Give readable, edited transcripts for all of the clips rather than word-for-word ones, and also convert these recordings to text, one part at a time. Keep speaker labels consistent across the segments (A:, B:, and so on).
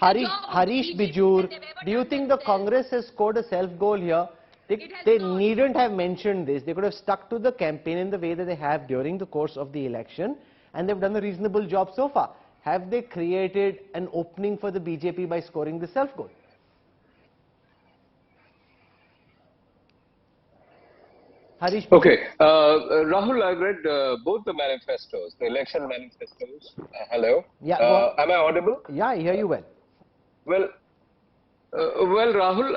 A: Harish Bijoor, do you think the Congress has scored a self-goal here? They needn't have mentioned this. They could have stuck to the campaign in the way that they have during the course of the election, and they've done a reasonable job so far. Have they created an opening for the BJP by scoring the self-goal? Harish.
B: Okay, Rahul, I've read both the manifestos, the election manifestos. Hello.
A: Yeah.
B: Am I audible?
A: Yeah, I hear you well.
B: Well, Rahul,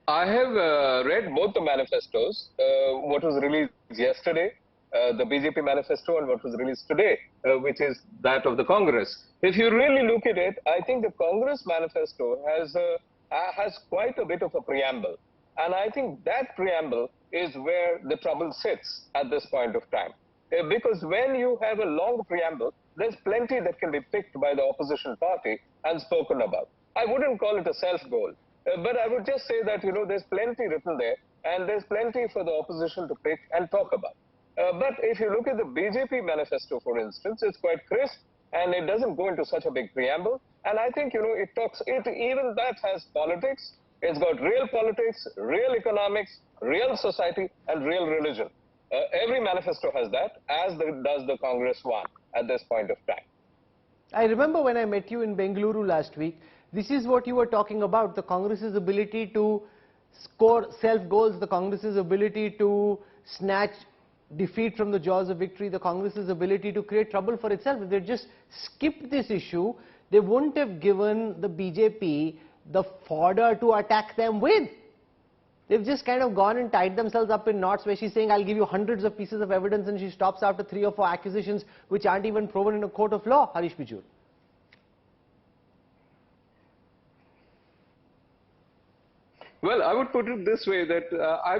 B: I have read both the manifestos. What was released yesterday, the BJP manifesto, and what was released today, which is that of the Congress. If you really look at it, I think the Congress manifesto has quite a bit of a preamble. And I think that preamble is where the trouble sits at this point of time. Because when you have a long preamble, there's plenty that can be picked by the opposition party and spoken about. I wouldn't call it a self-goal, but I would just say that, there's plenty written there, and there's plenty for the opposition to pick and talk about. But if you look at the BJP manifesto, for instance, it's quite crisp, and it doesn't go into such a big preamble. And I think, even that has politics. It's got real politics, real economics, real society, and real religion. Every manifesto has that, as does the Congress one at this point of time.
A: I remember when I met you in Bengaluru last week, this is what you were talking about, the Congress's ability to score self-goals, the Congress's ability to snatch defeat from the jaws of victory, the Congress's ability to create trouble for itself. If they just skipped this issue, they wouldn't have given the BJP the fodder to attack them with. They've just kind of gone and tied themselves up in knots where she's saying, I'll give you hundreds of pieces of evidence, and she stops after 3 or 4 accusations which aren't even proven in a court of law. Harish Bijoor.
B: Well, I would put it this way, that I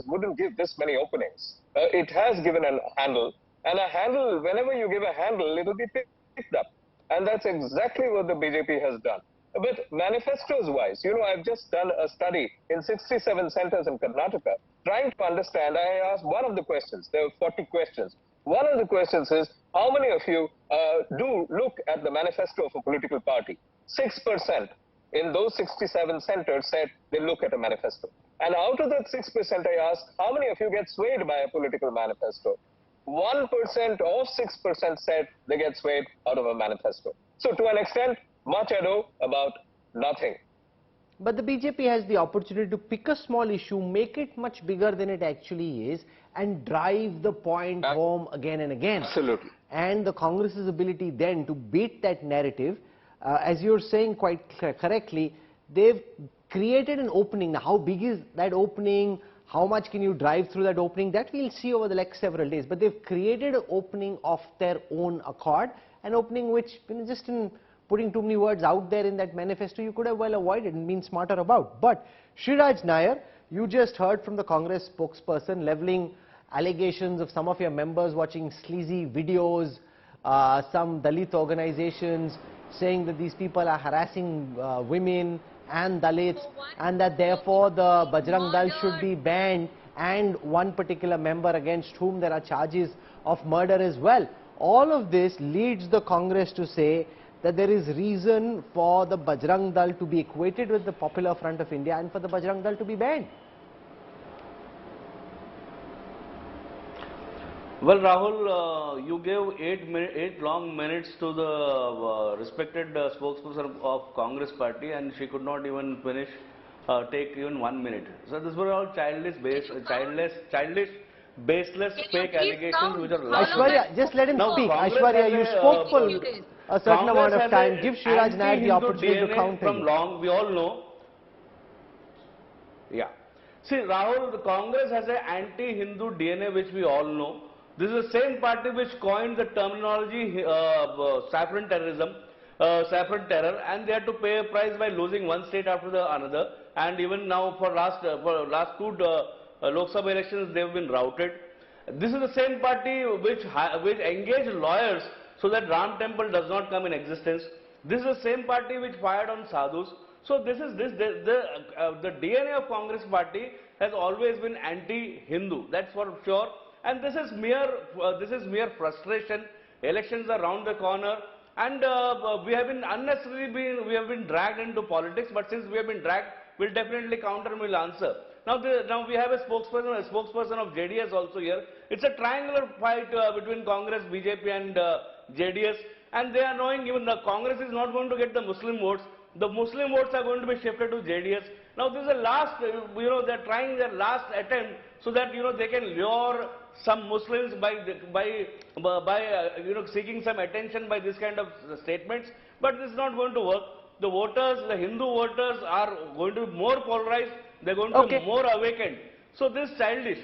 B: wouldn't give this many openings. It has given a handle, and a handle, whenever you give a handle, it will be picked up. And that's exactly what the BJP has done. But manifestos-wise, I've just done a study in 67 centers in Karnataka, trying to understand. I asked one of the questions. There were 40 questions. One of the questions is, how many of you do look at the manifesto of a political party? 6% in those 67 centers said they look at a manifesto. And out of that 6%, I asked, how many of you get swayed by a political manifesto? 1% of 6% said they get swayed out of a manifesto. So to an extent, much ado about nothing.
A: But the BJP has the opportunity to pick a small issue, make it much bigger than it actually is, and drive the point home again and again.
B: Absolutely.
A: And the Congress's ability then to beat that narrative, as you're saying quite correctly, they've created an opening. Now, how big is that opening? How much can you drive through that opening? That we'll see over the next several days. But they've created an opening of their own accord, an opening which, just in putting too many words out there in that manifesto, you could have well avoided and been smarter about. But Sriraj Nair, you just heard from the Congress spokesperson leveling allegations of some of your members watching sleazy videos, some Dalit organizations saying that these people are harassing women and Dalits, and that therefore the bajrangdal should be banned, and one particular member against whom there are charges of murder as well. All of this leads the Congress to say that there is reason for the bajrangdal to be equated with the Popular Front of India and for the bajrangdal to be banned.
C: Well, Rahul, you gave 8 long minutes to the respected spokesperson of Congress party, and she could not even finish, take even 1 minute. So this were all childish, baseless, fake allegations which are
A: Aishwarya, just let him speak. Aishwarya, you spoke for a certain amount of time. Give Sriraj Nair the opportunity to counter
C: from long, we all know. Yeah. See, Rahul, the Congress has an anti-Hindu DNA which we all know. This is the same party which coined the terminology saffron terrorism, saffron terror, and they had to pay a price by losing one state after the another. And even now, for last 2 Lok Sabha elections, they have been routed. This is the same party which engaged lawyers so that Ram Temple does not come in existence. This is the same party which fired on sadhus. So the DNA of Congress party has always been anti-Hindu. That's for sure. And this is mere frustration. Elections are round the corner. And we have been unnecessarily we have been dragged into politics, but since we have been dragged, we'll definitely counter and we'll answer. Now we have a spokesperson of JDS also here. It's a triangular fight between Congress, BJP and JDS, and they are knowing even the Congress is not going to get the Muslim votes. The Muslim votes are going to be shifted to JDS. Now this is the last, they're trying their last attempt so that, they can lure some Muslims by seeking some attention by this kind of statements. But this is not going to work. The voters, the Hindu voters are going to be more polarized. They're going to be more awakened. So this is childish.